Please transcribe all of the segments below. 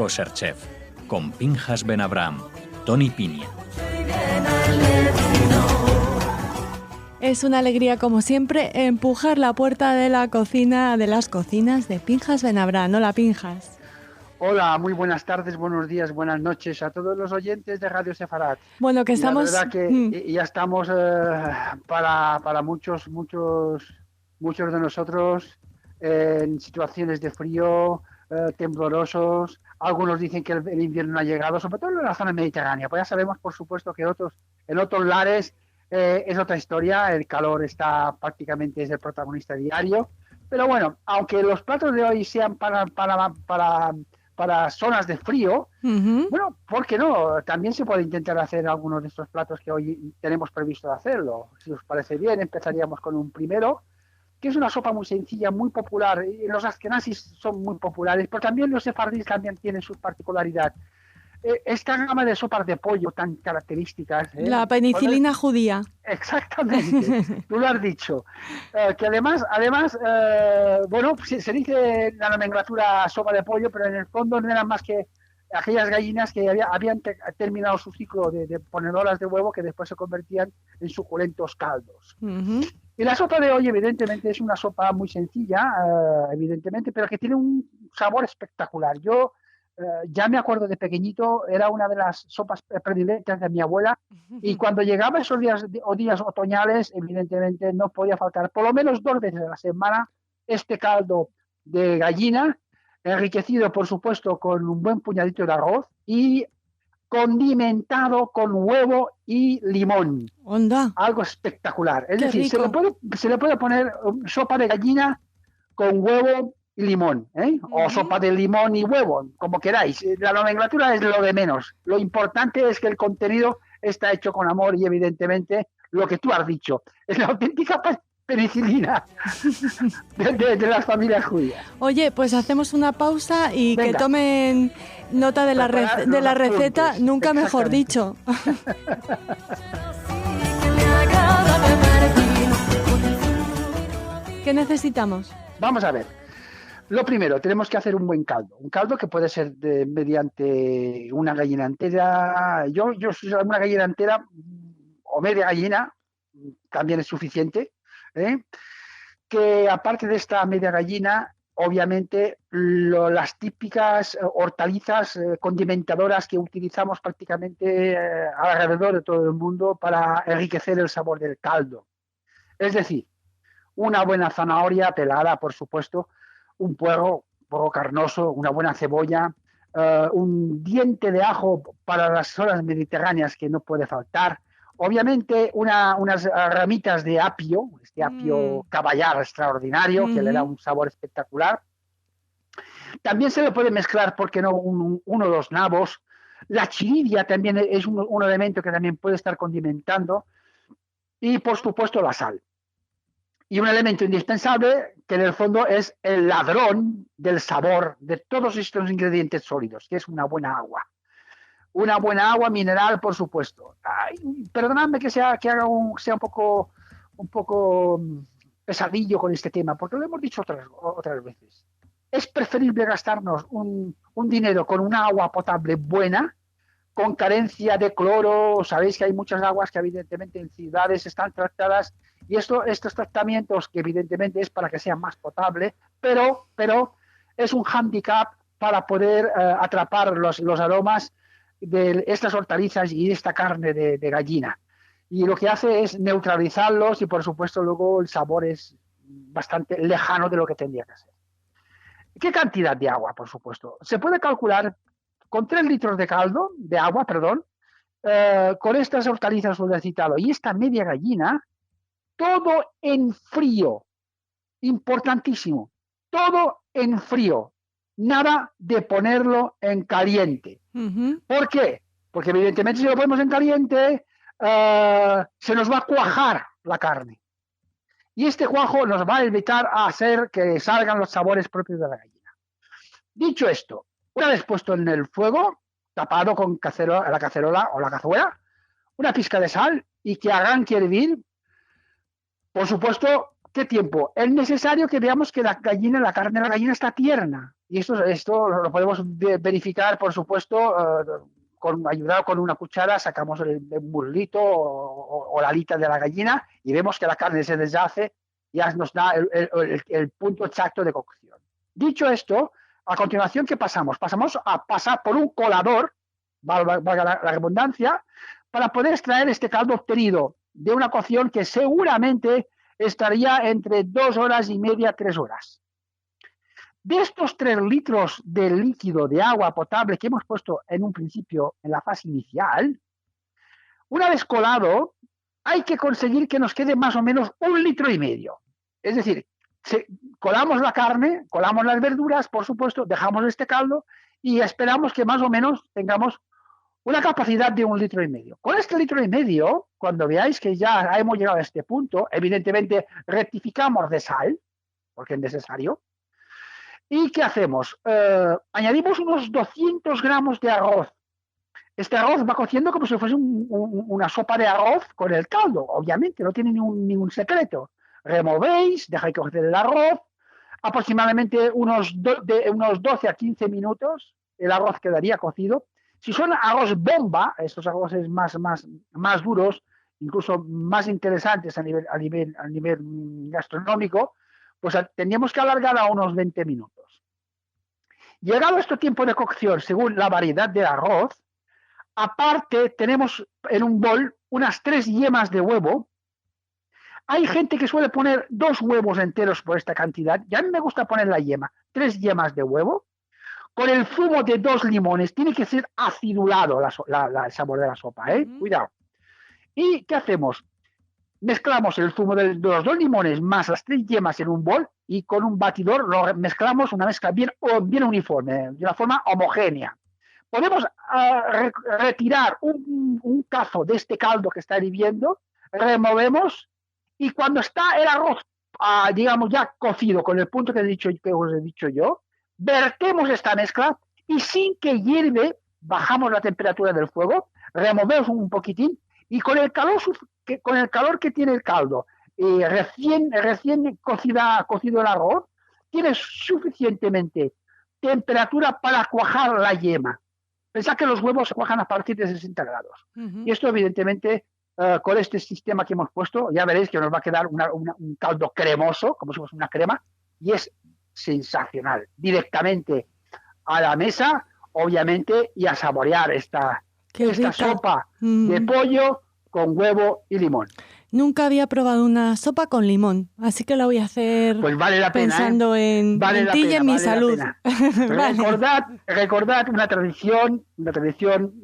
Kosher Chef, con Pinchas Ben Abraham, Tony Piña. Es una alegría, como siempre, empujar la puerta de la cocina, de las cocinas de Pinchas Ben Abraham. Hola, Pinchas. Hola, muy buenas tardes, buenos días, buenas noches a todos los oyentes de Radio Sefarat. Bueno, que estamos... La verdad que ya estamos para muchos de nosotros en situaciones de frío, temblorosos. Algunos dicen que el invierno ha llegado, sobre todo en la zona mediterránea. Pues ya sabemos, por supuesto, que en otros lares es otra historia. El calor prácticamente es el protagonista diario. Pero bueno, aunque los platos de hoy sean para zonas de frío, bueno, ¿por qué no? También se puede intentar hacer algunos de estos platos que hoy tenemos previsto hacerlo. Si os parece bien, empezaríamos con un primero, que es una sopa muy sencilla, muy popular. Los askenazis son muy populares, pero también los sefardíes también tienen su particularidad. Esta gama de sopas de pollo tan características. La penicilina judía. Exactamente, tú lo has dicho. Que además bueno, se dice la nomenclatura sopa de pollo, pero en el fondo no eran más que aquellas gallinas que habían terminado su ciclo de ponedoras de huevo, que después se convertían en suculentos caldos. Y la sopa de hoy, evidentemente, es una sopa muy sencilla, evidentemente, pero que tiene un sabor espectacular. Yo ya me acuerdo de pequeñito, era una de las sopas predilectas de mi abuela, y cuando llegaba esos días otoñales, evidentemente no podía faltar por lo menos 2 veces a la semana este caldo de gallina, enriquecido por supuesto con un buen puñadito de arroz y condimentado con huevo y limón. ¡Onda! Algo espectacular. Es ¡Qué decir, se le puede poner sopa de gallina con huevo y limón, o sopa de limón y huevo, como queráis. La nomenclatura es lo de menos. Lo importante es que el contenido está hecho con amor y evidentemente lo que tú has dicho es la auténtica penicilina de las familias judías. Oye, pues hacemos una pausa y venga, que tomen nota de la receta, apuntes. Nunca mejor dicho. ¿Qué necesitamos? Vamos a ver. Lo primero, tenemos que hacer un buen caldo. Un caldo que puede ser mediante una gallina entera. Yo una gallina entera o media gallina también es suficiente. Que aparte de esta media gallina, obviamente las típicas hortalizas condimentadoras que utilizamos prácticamente alrededor de todo el mundo para enriquecer el sabor del caldo. Es decir, una buena zanahoria pelada, por supuesto, un puerro carnoso, una buena cebolla, un diente de ajo para las zonas mediterráneas que no puede faltar, obviamente unas ramitas de apio, este apio caballar extraordinario que le da un sabor espectacular. También se le puede mezclar, ¿por qué no?, uno o dos nabos. La chiribia también es un elemento que también puede estar condimentando, y por supuesto la sal. Y un elemento indispensable que en el fondo es el ladrón del sabor de todos estos ingredientes sólidos, que es una buena agua. Una buena agua mineral, por supuesto. Perdonadme que sea un poco pesadillo con este tema, porque lo hemos dicho otras veces. Es preferible gastarnos un dinero con una agua potable buena, con carencia de cloro. Sabéis que hay muchas aguas que evidentemente en ciudades están tratadas, y estos tratamientos, que evidentemente es para que sea más potable, pero es un hándicap para poder atrapar los aromas de estas hortalizas y de esta carne de gallina. Y lo que hace es neutralizarlos, y por supuesto luego el sabor es bastante lejano de lo que tendría que ser. ¿Qué cantidad de agua? Por supuesto. Se puede calcular con 3 litros de agua, con estas hortalizas que os he citado y esta media gallina, todo en frío. Importantísimo. Todo en frío. Nada de ponerlo en caliente. ¿Por qué? Porque evidentemente si lo ponemos en caliente, se nos va a cuajar la carne. Y este cuajo nos va a evitar a hacer que salgan los sabores propios de la gallina. Dicho esto, una vez puesto en el fuego, tapado con la cacerola o la cazuela, una pizca de sal y que arranque a hervir, por supuesto, ¿qué tiempo? Es necesario que veamos que la carne de la gallina está tierna Y esto lo podemos verificar, por supuesto, ayudado con una cuchara, sacamos el muslito o la alita de la gallina y vemos que la carne se deshace, ya nos da el punto exacto de cocción. Dicho esto, a continuación, ¿qué pasamos? Pasamos a pasar por un colador, valga la redundancia, para poder extraer este caldo obtenido de una cocción que seguramente estaría entre 2 horas y media, 3 horas. De estos 3 litros de líquido de agua potable que hemos puesto en un principio en la fase inicial, una vez colado, hay que conseguir que nos quede más o menos 1,5 litros. Es decir, colamos la carne, colamos las verduras, por supuesto, dejamos este caldo y esperamos que más o menos tengamos una capacidad de 1,5 litros. Con este 1,5 litros, cuando veáis que ya hemos llegado a este punto, evidentemente rectificamos de sal, porque es necesario. ¿Y qué hacemos? Añadimos unos 200 gramos de arroz. Este arroz va cociendo como si fuese una sopa de arroz con el caldo, obviamente, no tiene ningún secreto. Removéis, dejáis cocer el arroz, aproximadamente unos 12 a 15 minutos, el arroz quedaría cocido. Si son arroz bomba, estos arroces más duros, incluso más interesantes a nivel gastronómico, pues tendríamos que alargar a unos 20 minutos. Llegado este tiempo de cocción, según la variedad de arroz, aparte tenemos en un bol unas 3 yemas de huevo. Hay gente que suele poner 2 huevos enteros por esta cantidad, y a mí me gusta poner la yema, 3 yemas de huevo, con el zumo de 2 limones. Tiene que ser acidulado el sabor de la sopa, Cuidado. ¿Y qué hacemos? Mezclamos el zumo de los 2 limones más las 3 yemas en un bol y con un batidor lo mezclamos, una mezcla bien uniforme, de una forma homogénea. Podemos retirar un cazo de este caldo que está hirviendo, removemos y cuando está el arroz, digamos, ya cocido con el punto que os he dicho yo, vertemos esta mezcla y sin que hierve, bajamos la temperatura del fuego, removemos un poquitín y con el calor que tiene el caldo, recién cocido el arroz, tiene suficientemente temperatura para cuajar la yema. Pensad que los huevos se cuajan a partir de 60 grados. Y esto, evidentemente, con este sistema que hemos puesto, ya veréis que nos va a quedar un caldo cremoso, como si fuese una crema, y es sensacional. Directamente a la mesa, obviamente, y a saborear esta sopa de pollo con huevo y limón. Nunca había probado una sopa con limón, así que la voy a hacer pues vale la pena, pensando en ti y en mi salud. Recordad una tradición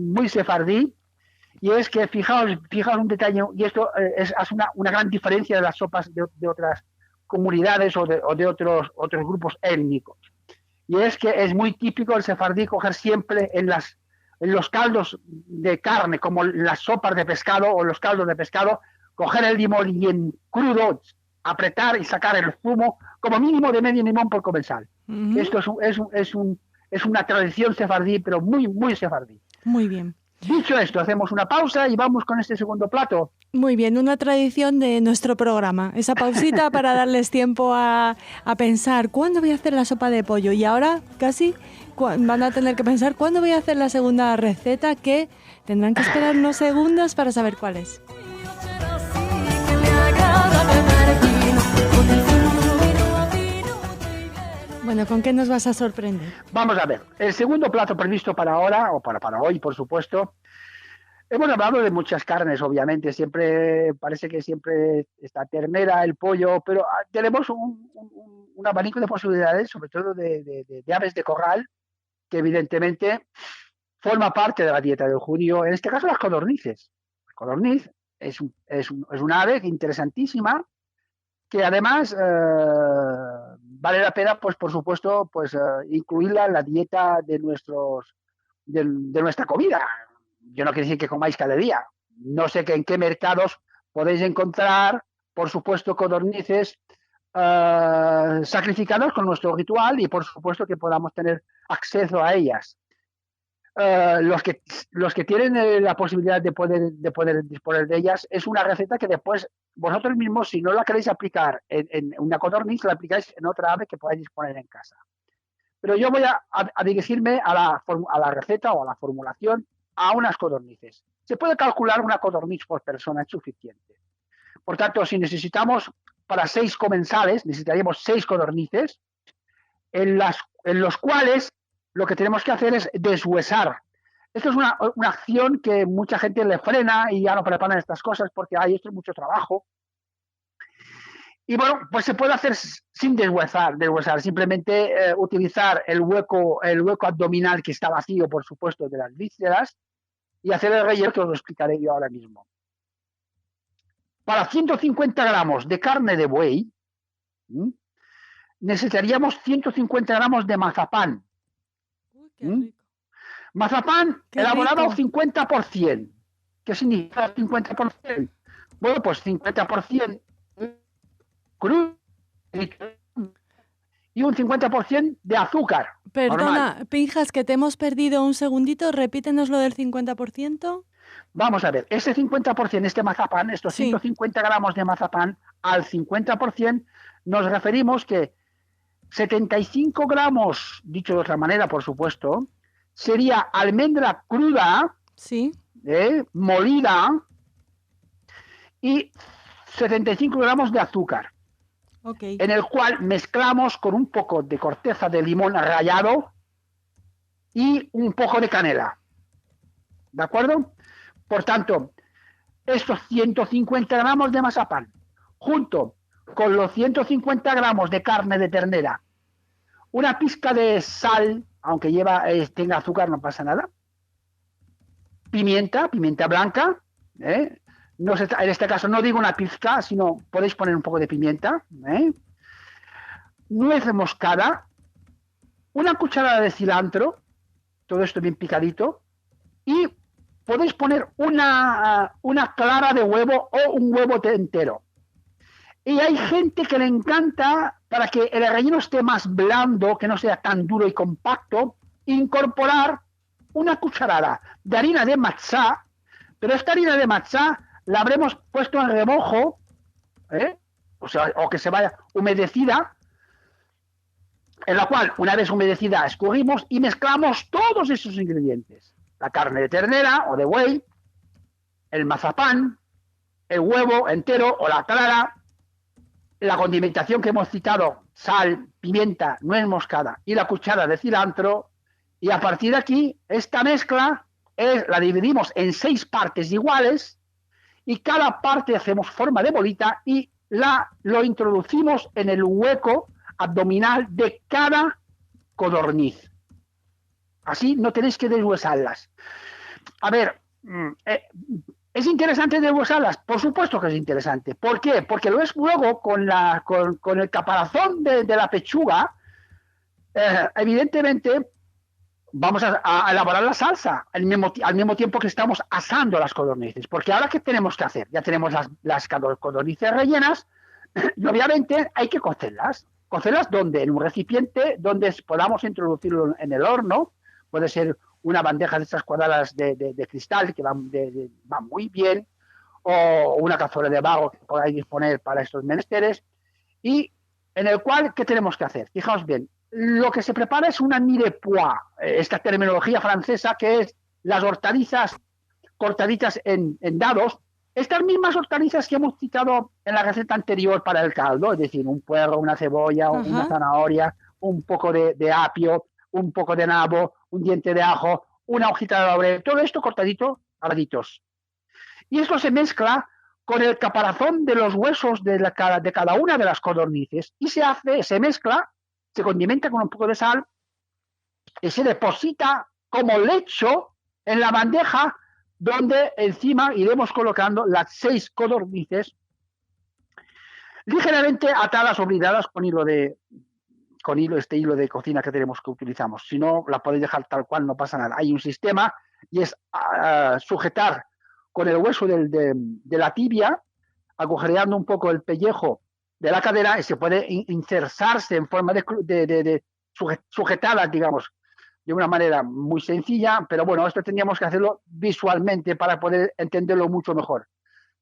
muy sefardí, y es que fijaos un detalle, y esto hace una gran diferencia de las sopas de otras comunidades o de otros grupos étnicos. Y es que es muy típico el sefardí coger siempre en los caldos de carne, como las sopas de pescado o los caldos de pescado, coger el limón y en crudo apretar y sacar el zumo, como mínimo de medio limón por comensal. Esto es una tradición sefardí, pero muy, muy sefardí. Muy bien. Dicho esto, hacemos una pausa y vamos con este segundo plato. Muy bien, una tradición de nuestro programa. Esa pausita para darles tiempo a pensar cuándo voy a hacer la sopa de pollo. Y ahora casi van a tener que pensar cuándo voy a hacer la segunda receta, que tendrán que esperar unos segundos para saber cuál es. Bueno, ¿con qué nos vas a sorprender? Vamos a ver, el segundo plato previsto para ahora, o para hoy, por supuesto. Hemos hablado de muchas carnes, obviamente, parece que siempre está ternera, el pollo, pero tenemos un abanico de posibilidades, sobre todo de aves de corral, que evidentemente forma parte de la dieta del judío, en este caso las codornices. La codorniz es un ave interesantísima, que además vale la pena, pues por supuesto, pues incluirla en la dieta de nuestra comida. Yo no quiero decir que comáis cada día. No sé en qué mercados podéis encontrar, por supuesto, codornices sacrificadas con nuestro ritual y por supuesto que podamos tener acceso a ellas. Los que tienen la posibilidad de poder disponer de ellas, es una receta que después vosotros mismos, si no la queréis aplicar en una codorniz, la aplicáis en otra ave que podáis disponer en casa. pero yo voy a dirigirme a la receta o a la formulación a unas codornices. Se puede calcular una codorniz por persona, es suficiente. Por tanto, si necesitamos para 6 comensales, necesitaríamos 6 codornices, en los cuales lo que tenemos que hacer es deshuesar. Esto es una acción que mucha gente le frena y ya no preparan estas cosas porque esto es mucho trabajo. Y bueno, pues se puede hacer sin deshuesar, simplemente utilizar el hueco abdominal que está vacío, por supuesto, de las vísceras y hacer el relleno que os lo explicaré yo ahora mismo. Para 150 gramos de carne de buey, necesitaríamos 150 gramos de mazapán. Uy, qué rico. Mazapán Qué elaborado rico. 50%. ¿Qué significa 50%? Bueno, pues 50% crudo y un 50% de azúcar. Perdona, normal. Pinjas, que te hemos perdido un segundito. Repítenos lo del 50%. Vamos a ver, ese 50%, este mazapán, estos Sí. 150 gramos de mazapán, al 50% nos referimos que 75 gramos, dicho de otra manera, por supuesto, sería almendra cruda, Sí. molida, y 75 gramos de azúcar, Ok. en el cual mezclamos con un poco de corteza de limón rallado y un poco de canela. ¿De acuerdo? Por tanto, estos 150 gramos de mazapán, junto con los 150 gramos de carne de ternera, una pizca de sal, aunque tenga azúcar, no pasa nada, pimienta blanca, no se, en este caso no digo una pizca, sino podéis poner un poco de pimienta, nuez moscada, una cucharada de cilantro, todo esto bien picadito, y podéis poner una clara de huevo o un huevo entero. Y hay gente que le encanta, para que el relleno esté más blando, que no sea tan duro y compacto, incorporar una cucharada de harina de matzá, pero esta harina de matzá la habremos puesto en remojo, o que se vaya humedecida, en la cual, una vez humedecida, escurrimos y mezclamos todos esos ingredientes. La carne de ternera o de buey, el mazapán, el huevo entero o la clara, la condimentación que hemos citado, sal, pimienta, nuez moscada y la cuchara de cilantro, y a partir de aquí, esta mezcla la dividimos en 6 partes iguales y cada parte hacemos forma de bolita y lo introducimos en el hueco abdominal de cada codorniz. Así no tenéis que deshuesarlas. A ver, ¿es interesante deshuesarlas? Por supuesto que es interesante. ¿Por qué? Porque luego con el caparazón de la pechuga, evidentemente vamos a elaborar la salsa al mismo tiempo que estamos asando las codornices. Porque ahora, ¿qué tenemos que hacer? Ya tenemos las codornices rellenas y obviamente hay que cocerlas. ¿Cocerlas dónde? En un recipiente donde podamos introducirlo en el horno. Puede ser una bandeja de estas cuadradas de cristal que van muy bien, o una cazuela de barro que podáis disponer para estos menesteres, y en el cual, ¿qué tenemos que hacer? Fijaos bien, lo que se prepara es una mirepoix, esta terminología francesa que es las hortalizas cortaditas en dados, estas mismas hortalizas que hemos citado en la receta anterior para el caldo, es decir, un puerro, una cebolla, una zanahoria, un poco de apio, un poco de nabo, un diente de ajo, una hojita de laurel, todo esto cortadito a raditos. Y esto se mezcla con el caparazón de los huesos de cada una de las codornices y se mezcla, se condimenta con un poco de sal y se deposita como lecho en la bandeja donde encima iremos colocando las 6 codornices ligeramente atadas o bridadas con hilo de cocina que utilizamos. Si no, la podéis dejar tal cual, no pasa nada. Hay un sistema y es sujetar con el hueso de la tibia, agujereando un poco el pellejo de la cadera, y se puede insertarse en forma de sujetada, digamos, de una manera muy sencilla, pero bueno, esto tendríamos que hacerlo visualmente para poder entenderlo mucho mejor.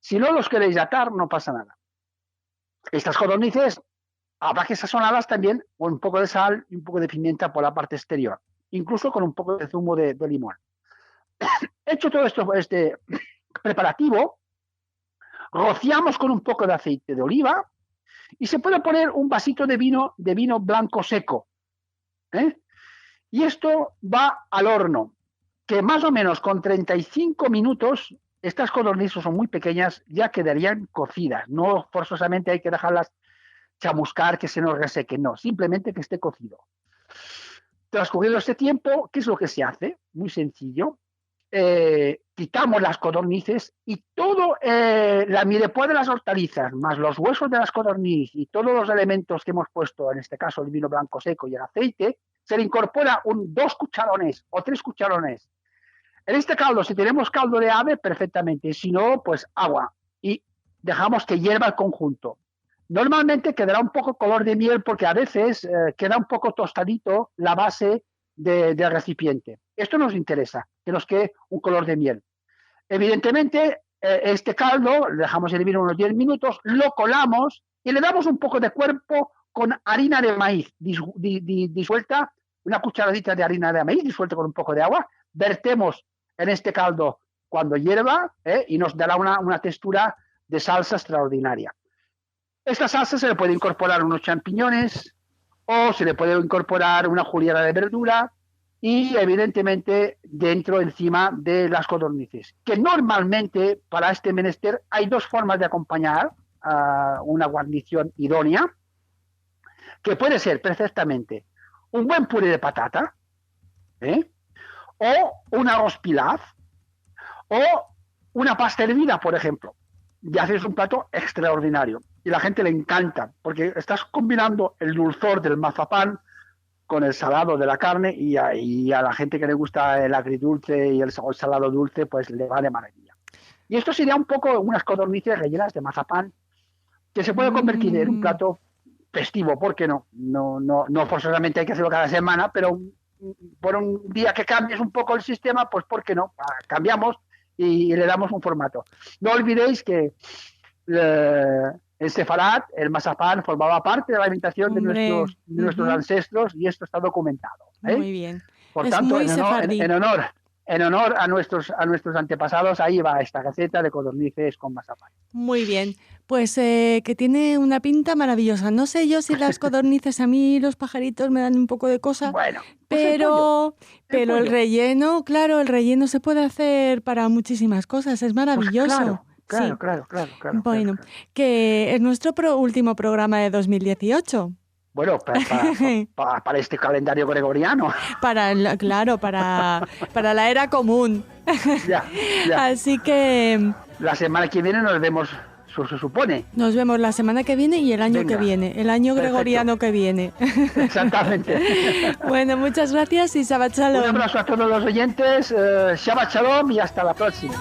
Si no los queréis atar, no pasa nada. Estas codornices Habrá que sazonarlas también con un poco de sal y un poco de pimienta por la parte exterior, incluso con un poco de zumo de limón. Hecho todo esto, este preparativo, rociamos con un poco de aceite de oliva y se puede poner un vasito de vino blanco seco. Y esto va al horno, que más o menos con 35 minutos, estas codornices son muy pequeñas, ya quedarían cocidas. No forzosamente hay que dejarlas chamuscar, que se nos reseque, no, simplemente que esté cocido. Transcurrido este tiempo, ¿qué es lo que se hace? Muy sencillo. Quitamos las codornices y todo la mirepoix de las hortalizas, más los huesos de las codornices y todos los elementos que hemos puesto, en este caso el vino blanco seco y el aceite, se le incorpora 2 cucharones o 3 cucharones. En este caldo, si tenemos caldo de ave, perfectamente, si no, pues agua, y dejamos que hierva el conjunto. Normalmente quedará un poco color de miel porque a veces queda un poco tostadito la base del recipiente. Esto nos interesa, que nos quede un color de miel. Evidentemente, este caldo lo dejamos hervir unos 10 minutos, lo colamos y le damos un poco de cuerpo con harina de maíz disuelta, una cucharadita de harina de maíz disuelta con un poco de agua, vertemos en este caldo cuando hierva y nos dará una textura de salsa extraordinaria. Esta salsa se le puede incorporar unos champiñones o se le puede incorporar una juliana de verdura y evidentemente encima de las codornices, que normalmente para este menester hay 2 formas de acompañar a una guarnición idónea, que puede ser perfectamente un buen puré de patata, o un arroz pilaf, o una pasta hervida, por ejemplo. Y haces un plato extraordinario. Y a la gente le encanta, porque estás combinando el dulzor del mazapán con el salado de la carne y a la gente que le gusta el agridulce y el salado dulce, pues le va de maravilla. Y esto sería un poco unas codornices rellenas de mazapán que se puede convertir en un plato festivo, ¿por qué no? No forzosamente hay que hacerlo cada semana, pero por un día que cambies un poco el sistema, pues ¿por qué no? Cambiamos y le damos un formato. No olvidéis que en Sefarad el mazapán formaba parte de la alimentación de nuestros ancestros y esto está documentado. Muy bien. Por tanto, en honor a nuestros antepasados, ahí va esta receta de codornices con mazapán. Muy bien, pues que tiene una pinta maravillosa. No sé yo si las codornices, a mí los pajaritos me dan un poco de cosa, bueno, pues pero el relleno, claro, el relleno se puede hacer para muchísimas cosas, es maravilloso. Pues claro. Bueno, que es nuestro último programa de 2018. Bueno, para este calendario gregoriano. Para la era común. Ya. Así que la semana que viene nos vemos, se supone. Nos vemos la semana que viene y el año que viene, el año gregoriano que viene. Exactamente. Bueno, muchas gracias y Shabbat Shalom. Un abrazo a todos los oyentes, Shabbat Shalom y hasta la próxima.